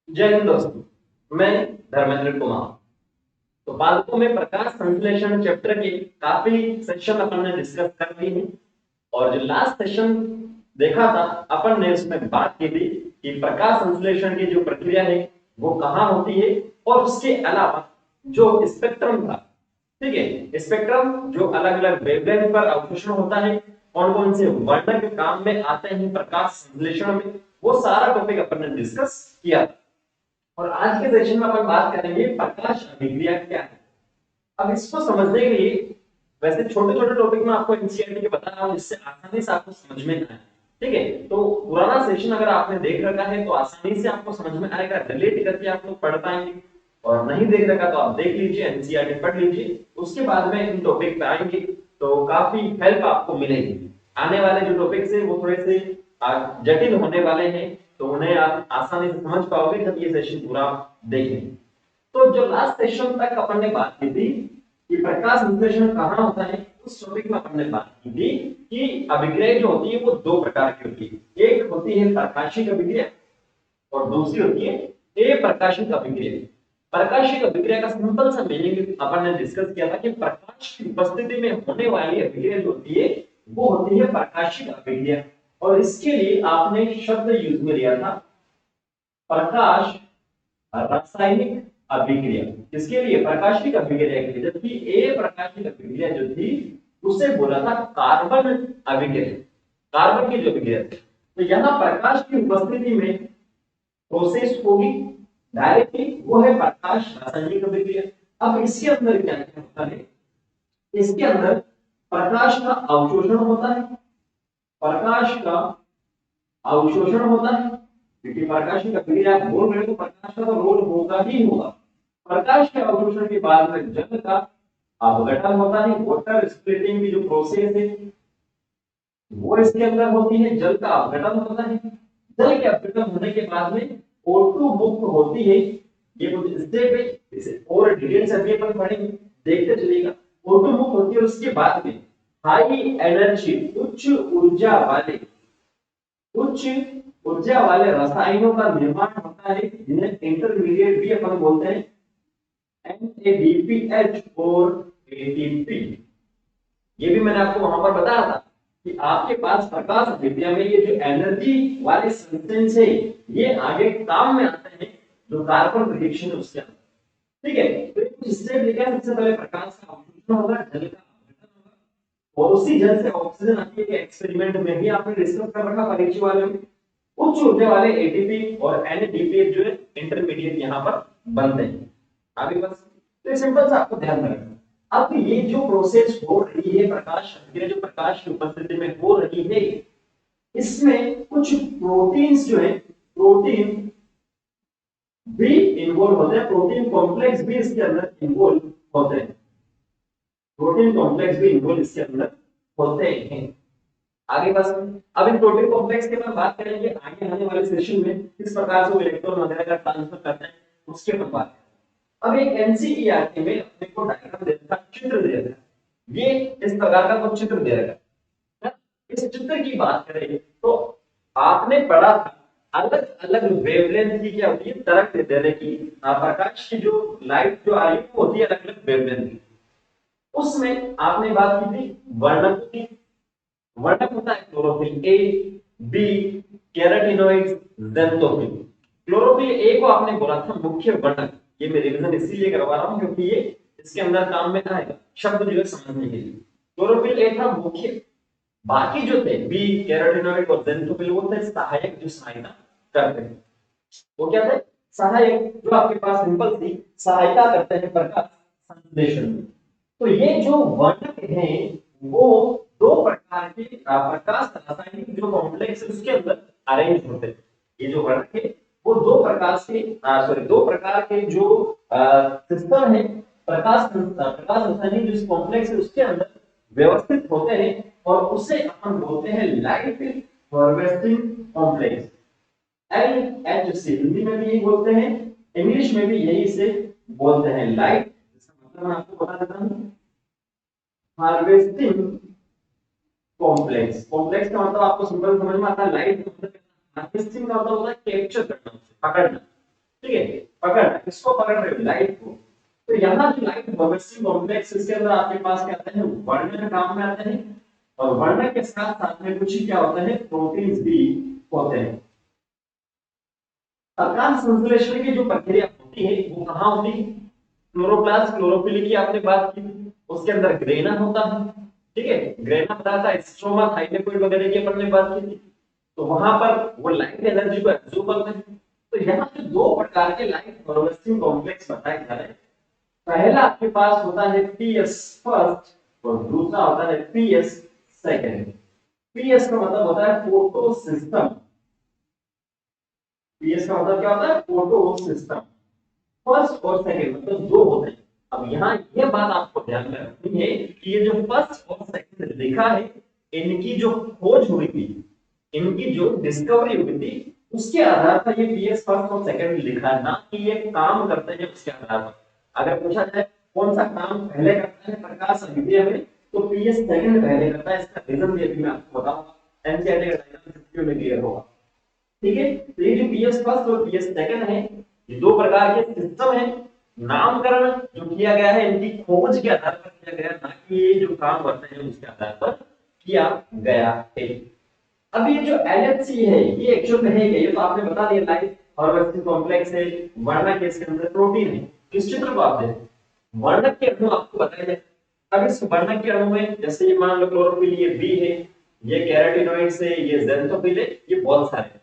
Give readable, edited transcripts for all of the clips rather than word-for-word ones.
जय हिंद दोस्तों, मैं धर्मेंद्र कुमार। तो पालतू में प्रकाश संश्लेषण चैप्टर के काफी सेशन अपन ने डिस्कस कर लिए हैं। और जो लास्ट सेशन देखा था, अपन ने उसमें बात की थी कि प्रकाश संश्लेषण की जो प्रक्रिया है वो कहाँ होती है, और उसके अलावा जो स्पेक्ट्रम था, ठीक है, स्पेक्ट्रम जो अलग अलग वेवलेंथ पर अवशोषण होता है, कौन कौन से वर्णक काम में आते हैं प्रकाश संश्लेषण में, वो सारा टॉपिक अपन ने डिस्कस किया था। और आज के सेशन में अपन बात करेंगे प्रकाश अभिक्रिया क्या है। अब इसको समझने के लिए वैसे छोटे छोटे टॉपिक में आपको एनसीईआरटी के बता रहा हूं, जिससे आसानी से आपको समझ में आए। ठीक है, तो पुराना सेशन अगर आपने देख रखा है तो आसानी से आपको समझ में आएगा, रिलेट करके आप लोग पढ़ पाएंगे। और नहीं देख रखा तो आप देख लीजिए, एनसीईआरटी पढ़ लीजिए, उसके बाद में इन टॉपिक पे आएंगे तो काफी हेल्प आपको मिलेगी। आने वाले जो टॉपिक्स है वो थोड़े से जटिल होने वाले हैं, तो उन्हें आप आसानी से समझ पाओगे जब ये सेशन पूरा देखेंगे। तो जो लास्ट सेशन तक अपन ने बात की थी कि प्रकाश संश्लेषण कहाँ होता है, उस टॉपिक में अपन ने बात की थी कि अभिक्रिया जो होती है वो दो प्रकार की होती है। एक होती है प्रकाशिक अभिक्रिया और दूसरी होती है अप्रकाशिक अभिक्रिया। प्रकाशिक अभिक्रिया का सिंपल सा मीनिंग अपन ने डिस्कस किया था कि प्रकाश की उपस्थिति में होने वाली अभिक्रिया जो होती है वो होती है प्रकाशिक अभिक्रिया। और इसके लिए आपने शब्द यूज में लिया था प्रकाश रासायनिक अभिक्रिया। किसके लिए? प्रकाशिक अभिक्रिया के लिए। जबकि अप्रकाशिक अभिक्रिया जो थी उसे बोला था कार्बन अभिक्रिया, कार्बन की जो अभिक्रिया थी। तो यहां प्रकाश की उपस्थिति में प्रोसेस होगी डायरेक्टली, वो है प्रकाश रासायनिक अभिक्रिया। अब इसके अंदर क्या क्या होता है? इसके अंदर प्रकाश का अवशोषण होता है, प्रकाश का अवशोषण होता है, क्योंकि प्रकाश की अभिक्रिया आप बोल रहे हो तो प्रकाश का तो रोल होगा ही होगा। प्रकाश के अवशोषण के बाद में जल का अपघटन होता है, वाटर स्प्लिटिंग की जो प्रोसेस है वो इसके अंदर होती है, जल का अपघटन होता है। जल के अपघटन होने के बाद में O2 मुक्त होती है। ये कुछ स्टेप है, इसे और डिटेल से अभी अपन पढ़ेंगे, देखते चलिएगा। O2 मुक्त होती है और उसके बाद में हाई एनर्जी उच्च ऊर्जा वाले रसायनों का निर्माण होता है, जिन्हें इंटरमीडिएट भी अपन बोलते हैं, NADPH और ATP। ये भी मैंने आपको वहां पर बताया था कि आपके पास प्रकाश अभिक्रिया में ये जो एनर्जी वाले सब्सटेंस है ये आगे काम में आते हैं, जो कार्बन रिएक्शन है उसके अंदर। ठीक है, तो कुछ स्टेप लिखा है। सबसे पहले प्रकाश का अवशोषण होगा, जल का अपघटन होगा, और उसी जल से ऑक्सीजन आती है। एक्सपेरिमेंट में भी आपने डिस्कस कर रखा परीक्षा वाले में। उच्च ऊर्जा वाले एटीपी और एनएडीपी जो है इंटरमीडिएट यहाँ पर बनते हैं। आगे बस, तो सिंपल सा आपको ध्यान रखना। अब ये जो प्रोसेस हो रही है प्रकाश अभिक्रिया, जो प्रकाश की उपस्थिति में हो रही है, इसमें कुछ प्रोटीन्स जो है, प्रोटीन भी इन्वॉल्व होते हैं, प्रोटीन कॉम्प्लेक्स भी इसके अंदर इन्वॉल्व होते हैं, प्रोटीन कॉम्प्लेक्स भी इन्वॉल्व इसके अंदर होते हैं। आगे बस, अब इन प्रोटीन कॉम्प्लेक्स के बारे में बात करेंगे आगे आने वाले सेशन में, किस प्रकार से वो इलेक्ट्रॉन वगैरह का ट्रांसफर करते हैं उसके बारे में बात करेंगे। अब एक एनसीईआरटी में अपने को डायग्राम दे रखा, चित्र दे रखा, ये इस प्रकार का कुछ चित्र दे रखा है। इस चित्र की बात करें तो आपने पढ़ा था अलग अलग वेवलेंथ की क्या होती है, तरंग दैर्ध्य की। प्रकाश की जो लाइट जो आई वो होती है अलग अलग वेवलेंथ की। उसमें आपने बात की थी वर्णक की। वर्णक होता है chlorophyll A, B carotenoids, xanthophyll. Chlorophyll A को आपने बोला था मुख्य वर्णक। ये मैं रिवीजन इसीलिए करवा रहा हूं क्योंकि ये इसके अंदर काम में आएगा, शब्द जो है समझने के लिए। क्लोरोफिल ए था मुख्य, बाकी जो थे बी कैरोटीनॉइड और ज़ैंथोफिल वो थे सहायक, जो सहायता करते हैं। वो क्या थे? सहायक, जो आपके पास सिंपल सी सहायता करते हैं प्रकाश संश्लेषण में। तो ये जो वर्णक हैं वो दो प्रकार के प्रकाश रासायनिक जो कॉम्प्लेक्स है उसके अंदर अरेंज होते हैं। ये जो वर्णक है वो दो प्रकार के दो प्रकार के जो सिस्टम है, प्रकाश रासायनिक जो कॉम्प्लेक्स है उसके अंदर व्यवस्थित होते हैं, और उसे अपन बोलते हैं light harvesting complex, LHC। Hindi में भी यही बोलते हैं, इंग्लिश में भी यही से बोलते हैं, लाइट। इसका मतलब मैं आपको बता देता हूं, हार्वेस्टिंग कॉम्प्लेक्स। कॉम्प्लेक्स का मतलब आपको सिंपल समझ में आता है, लाइट का मतलब हार्वेस्टिंग का मतलब होता है कैप्चर करना, उसे पकड़ना। ठीक ठीक है, पकड़ किसको पकड़ रहे हो, लाइट को। तो यहाँ जो लाइट प्रोग्रेसिव कॉम्प्लेक्स, इसके अंदर आपके पास क्या आते हैं, वर्णक काम में आते हैं, और वर्णक के साथ साथ में कुछ क्या होता है, प्रोटीन्स भी होते हैं। प्रकाश संश्लेषण की जो प्रक्रिया होती है वो कहाँ होती है, क्लोरोप्लास्ट क्लोरोफिल की आपने बात की, उसके अंदर ग्रेना होता है, ठीक है, ग्रेना बताया था, स्ट्रोमा थाइलेकोइड वगैरह की अपन ने बात की थी। तो वहां पर वो लाइट एनर्जी को एब्जॉर्ब करते हैं। तो यहाँ पे दो प्रकार के लाइट प्रोग्रेसिव कॉम्प्लेक्स बताए जा रहे हैं। पहला आपके पास होता है पीएस फर्स्ट और दूसरा होता है पीएस सेकंड। पीएस का मतलब होता है फोटो सिस्टम, पीएस का मतलब क्या होता है, फोटो सिस्टम। फर्स्ट और सेकंड मतलब दो होते हैं। अब यहाँ ये बात आपको ध्यान में रखनी है कि ये जो फर्स्ट और सेकंड लिखा है, इनकी जो खोज हुई थी, इनकी जो डिस्कवरी हुई थी, उसके आधार पर ये पीएस फर्स्ट और सेकंड लिखा है, ना कि ये काम करते हैं उसके आधार पर। अगर पूछा जाए कौन सा काम पहले करता है प्रकाश अभिक्रिया में, तो पीएस सेकंड पहले करता है। इसका रीजन भी अभी मैं आपको बताऊंगा, एनसीईआरटी का डायग्राम में क्लियर होगा। ठीक है, तो ये जो पीएस फर्स्ट और पीएस सेकंड है, ये दो प्रकार के सिस्टम है। नामकरण जो किया गया है इनकी खोज के आधार पर किया गया, ना कि ये जो काम करते हैं उसके आधार पर किया गया है। अब ये जो एलएचसी है ये एक्चुअल में है क्या, ये तो आपने बता दिया, लाइट हार्वेस्टिंग कॉम्प्लेक्स है, वर्णक के इसके अंदर प्रोटीन है। किस चित्र को आप देखें, वर्णक के अणु आपको बताया जाए। अब इस वर्णक के अणु में जैसे ये मान लो क्लोरोफिल, ये बी है, ये कैरोटीनॉइड्स है, ये ज़ैंथोफिल है, ये बहुत सारे हैं,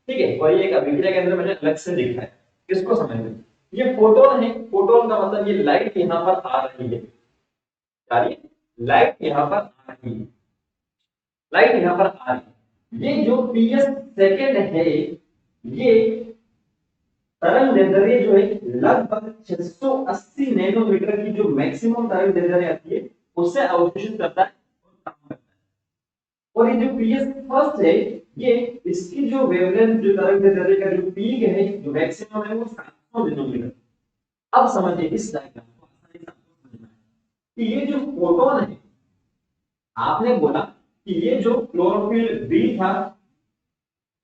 ठीक है। और ये एक अभिक्रिया के अंदर मैंने अलग से लिखा है, किसको समझना, ये फोटोन है। फोटोन का मतलब ये लाइट यहाँ पर आ रही है, लाइट यहाँ पर आ रही है, लाइट यहाँ पर आ रही है। ये जो पीएस सेकंड है, ये तरंग दैर्ध्य जो है लगभग 680 नैनोमीटर की जो मैक्सिमम तरंग दैर्ध्य आती है उससे अवशोषित करता है और काम करता है। और ये जो पीएस फर्स्ट है, ये इसकी जो वेवलेंथ जो तरंग दैर्ध्य का जो पीक है, जो मैक्सिमम है, वो 700 नैनोमीटर। अब समझिए इस डायग्राम को, आसानी से आपको समझना है कि ये जो फोटोन है, आपने बोला कि ये जो क्लोरोफिल बी था,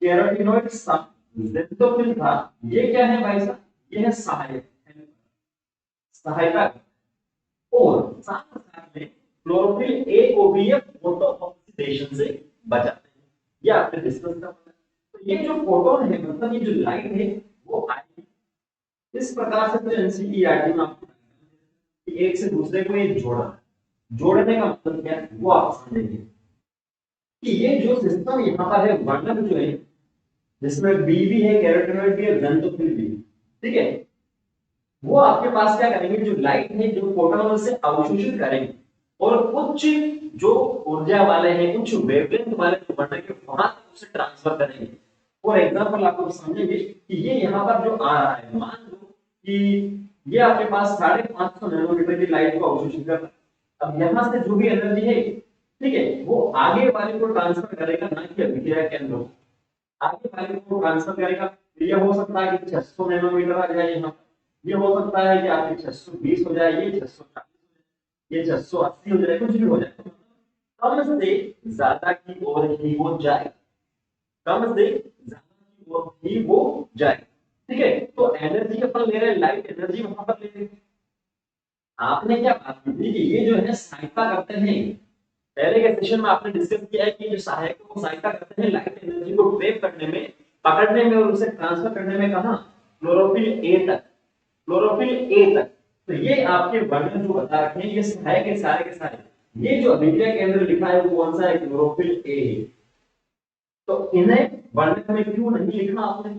कैरोटीनॉइड्स था, ज़ैंथोफिल था, ये क्या है भाई साहब, ये है सहायक, सहायता। और साथ साथ में क्लोरोफिल ए को भी ये फोटो ऑक्सीडेशन से बचाते हैं, ये आपने डिस्कस करना है। तो ये जो फोटोन है, मतलब ये जो लाइट है, वो आएगी इस प्रकार से। तो एनसीईआरटी में आपको कि एक से दूसरे को ये जोड़ा, जोड़ने का मतलब क्या है वो आप समझेंगे कि ये जो सिस्टम यहाँ पर है, वर्णक जो है जिसमें बी भी है, कैरोटीनॉइड भी है, ज़ैंथोफिल भी है, ठीक है, वो आपके पास क्या करेंगे, जो लाइट है जो फोटोन से अवशोषित करेंगे और उच्च जो ऊर्जा वाले हैं, उच्च वेवलेंथ वाले जो वर्णक है वहां तक उसे ट्रांसफर करेंगे। फॉर एग्जांपल आपको समझेंगे कि ये यहाँ पर जो आ रहा है, मान लो कि ये आपके पास 550 नैनोमीटर की लाइट को अवशोषित कर रहा है। अब यहाँ से जो भी एनर्जी है, ठीक है, वो आगे वाले को ट्रांसफर करेगा, ना कि अभिक्रिया के अंदर आगे वाले को ट्रांसफर करेगा। तो ये हो सकता है कि 600 नैनोमीटर आ जाए यहाँ, ये हो सकता है कि आपके 620 हो जाए, ये 640, ये 680 हो जाए, कुछ भी हो जाए, कम से ज्यादा की ओर ही वो जाए, कम से ज्यादा की ओर ही वो जाए, ठीक है। तो एनर्जी अपन ले रहे हैं, लाइट एनर्जी वहां पर ले रहे हैं। आपने क्या बात की थी कि ये जो है सहायता करते हैं, पहले के सेशन में आपने डिस्कस किया है कि जो सहायक को सहायता करते हैं लाइट एनर्जी को ट्रैप करने में, पकड़ने में और उसे ट्रांसफर करने में, कहां, क्लोरोफिल ए तक, क्लोरोफिल ए तक। तो ये आपके वर्णन जो बता रखे हैं, ये सहायक है सारे के सारे। ये जो अभिक्रिया केंद्र लिखा है वो कौन सा है, क्लोरोफिल ए है। तो इन्हें वर्णन में क्यों नहीं लिखा आपने,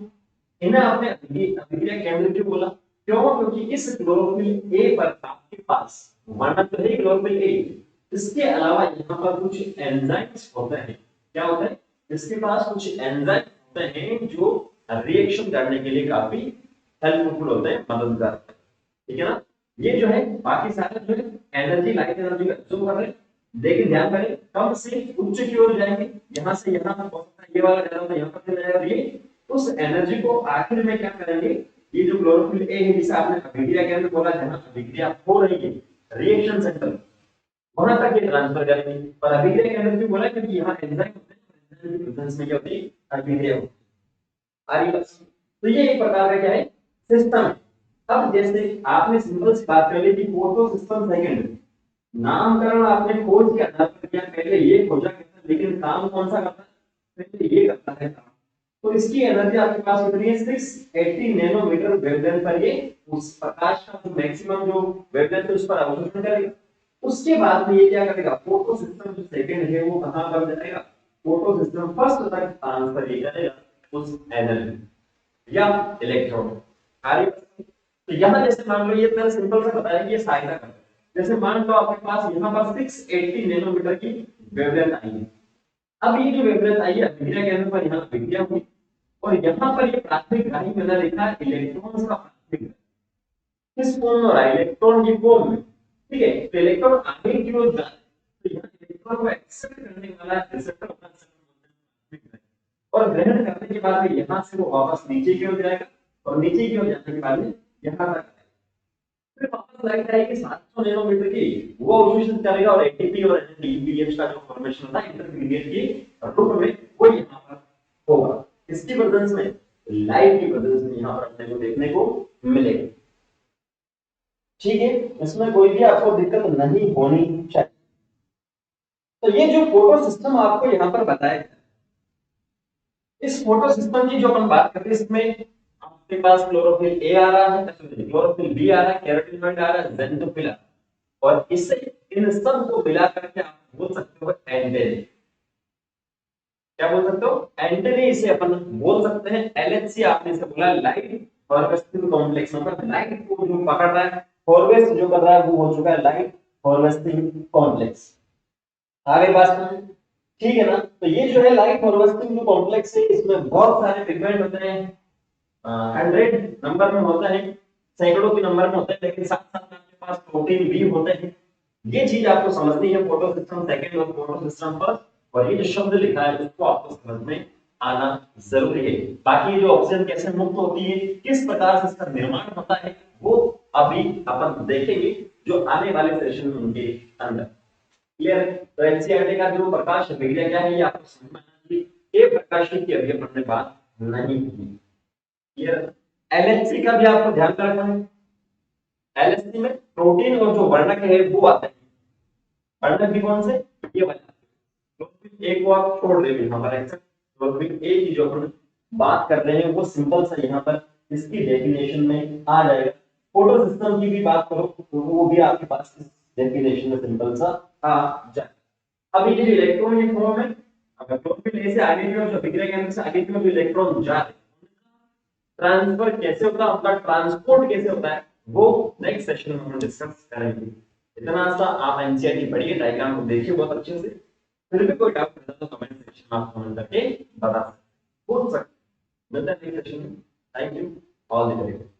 इन्हें आपने अभिक्रिया केंद्र क्यों बोला, क्यों, क्योंकि इस क्लोरोफिल ए पर आपके पास वर्णन तो है क्लोरोफिल ए, इसके अलावा यहाँ पर कुछ एंजाइम्स होते हैं। क्या होता है, इसके पास कुछ एंजाइम होते हैं जो रिएक्शन करने के लिए काफी हेल्पफुल होते हैं, मददगार, ठीक है ना। ये जो है बाकी सारे जो है एनर्जी, लाइट एनर्जी का एब्जॉर्ब कर रहे हैं। लेकिन ध्यान करें कम से उच्च की ओर जाएंगे, यहाँ से यहाँ हो सकता है ये वाला ज्यादा तो यहाँ पर चला जाएगा, ये उस एनर्जी को आखिर में क्या करेंगे, ये जो क्लोरोफिल ए है जिसे आपने अभिक्रिया के अंदर बोला, जहां अभिक्रिया हो रही है रिएक्शन सेंटर, वहां तक ये ट्रांसफर करेंगे। और अभिक्रिया के अंदर भी बोला क्योंकि यहाँ एंजाइम होते हैं, एंजाइम की प्रेजेंस में क्या होती है, अभिक्रिया होती है। आ रही बात। तो ये एक प्रकार का क्या है, सिस्टम। अब जैसे आपने सिंपल सी बात कर ली कि फोटो सिस्टम सेकंड, नामकरण आपने खोज के आधार पर किया, पहले ये खोजा करता है, लेकिन काम कौन सा करता है, पहले ये करता है काम। तो इसकी एनर्जी आपके पास कितनी है, 680 नैनोमीटर वेवलेंथ पर ये उस प्रकाश का जो मैक्सिमम जो वेवलेंथ है उस पर अवशोषण करेगा। उसके बाद में ये क्या करेगा, फोटो सिस्टम जो सेकंड है वो कहां पर जाएगा, फोटो सिस्टम फर्स्ट तक ट्रांसफर ये करेगा उस एनर्जी या इलेक्ट्रॉन कार्य। तो यहाँ जैसे मान लो, ये मैंने सिंपल सा बताया कि ये सहायता करता है। जैसे मान लो आपके पास यहाँ पर 680 नैनोमीटर की वेवलेंथ आई है। अब ये जो वेवलेंथ आई है अभिक्रिया केंद्र पर यहाँ अभिक्रिया हुई, और यहाँ पर ये प्राथमिक ग्राही मैंने लिखा है इलेक्ट्रॉन्स का प्राथमिक ग्राही। किस फॉर्म में हो रहा है, इलेक्ट्रॉन की फॉर्म में। ठीक है, तो इलेक्ट्रॉन आगे की ओर जा रहा है, तो यहाँ इलेक्ट्रॉन को एक्सेप्ट करने वाला रिसेप्टर होता है, और ग्रहण करने के बाद में यहाँ से वो वापस नीचे की ओर जाएगा, और नीचे की ओर जाने के बाद में यहाँ तक फिर वापस लाइट आएगी 700 नैनोमीटर की, वो अवशोषित करेगा, और एटीपी और एनएडीपीएच का जो फॉर्मेशन होता है इंटरमीडिएट के रूप में वो यहाँ पर होगा। इसकी प्रेजेंस में, लाइट की प्रेजेंस में यहाँ पर अपने को देखने को मिलेगा। ठीक है, इसमें कोई भी आपको दिक्कत नहीं होनी चाहिए। तो ये जो फोटो सिस्टम आपको यहाँ पर बताया गया, इस फोटो सिस्टम की जो अपन बात करते हैं, इसमें आपके पास क्लोरोफिल ए आ रहा है, क्लोरोफिल बी आ रहा है, कैरोटीनॉइड आ रहा है, ज़ेनथोफिल आ रहा है, और इससे इन सब को मिला करके आप बोल सकते हो एंटेने। क्या बोल सकते हो, एंटेने इसे अपन बोल सकते हैं। एलएचसी आपने इसे बोला लाइट हार्वेस्टिंग कॉम्प्लेक्स, मतलब लाइट को जो पकड़ रहा है, हार्वेस्ट जो कर रहा है वो हो चुका है लाइट हार्वेस्टिंग कॉम्प्लेक्स। आगे बात में, ठीक है ना। तो ये जो है लाइट हार्वेस्टिंग जो कॉम्प्लेक्स है, इसमें बहुत सारे पिगमेंट होते हैं, 100 नंबर में होता है, सैकड़ों के नंबर में होता है, लेकिन साथ साथ में आपके पास प्रोटीन भी होते हैं। ये चीज आपको समझनी है, फोटो सिस्टम सेकंड और फोटो सिस्टम फर्स्ट, और ये जो शब्द लिखा है उसको आपको समझ में आना जरूरी है। बाकी जो ऑक्सीजन कैसे मुक्त होती है, किस प्रकार से इसका निर्माण होता है, वो अभी अपन देखेंगे जो आने वाले सेशन में उनके अंदर। क्लियर है। तो एनसीईआरटी का जो प्रकाश विज्ञान क्या है ये आपको समझ में आना चाहिए, ये प्रकाश की अभी अपन ने बात नहीं की। क्लियर। एलएचसी का भी आपको ध्यान रखना है, एलएचसी में प्रोटीन और जो वर्णक है वो आते हैं। वर्णक भी कौन से, ये वाला क्लोरोफिल ए को आप छोड़ देंगे, हमारा क्लोरोफिल ए की जो अपन बात कर रहे हैं वो सिंपल सा यहाँ पर इसकी डेफिनेशन में आ जाएगा। फोटो सिस्टम की भी बात करो तो वो भी आपके पास इस डेफिनेशन में सिंपल सा आ जाए। अब ये जो इलेक्ट्रॉन की फॉर्म है, अगर क्लोरोफिल ए से आगे की ओर जो अभिक्रिया केंद्र से आगे की ओर जो इलेक्ट्रॉन जा रहे हैं, ट्रांसफर कैसे होता है, उनका ट्रांसपोर्ट कैसे होता है, वो नेक्स्ट सेशन में हम डिस्कस करेंगे। इतना सा आप एनसीईआरटी पढ़िए, डायग्राम को देखिए बहुत अच्छे से, फिर भी कोई डाउट है तो कमेंट सेक्शन में आप कमेंट करके बता सकते, पूछ सकते। मिलते हैं नेक्स्ट सेशन में। Thank you, all the very best.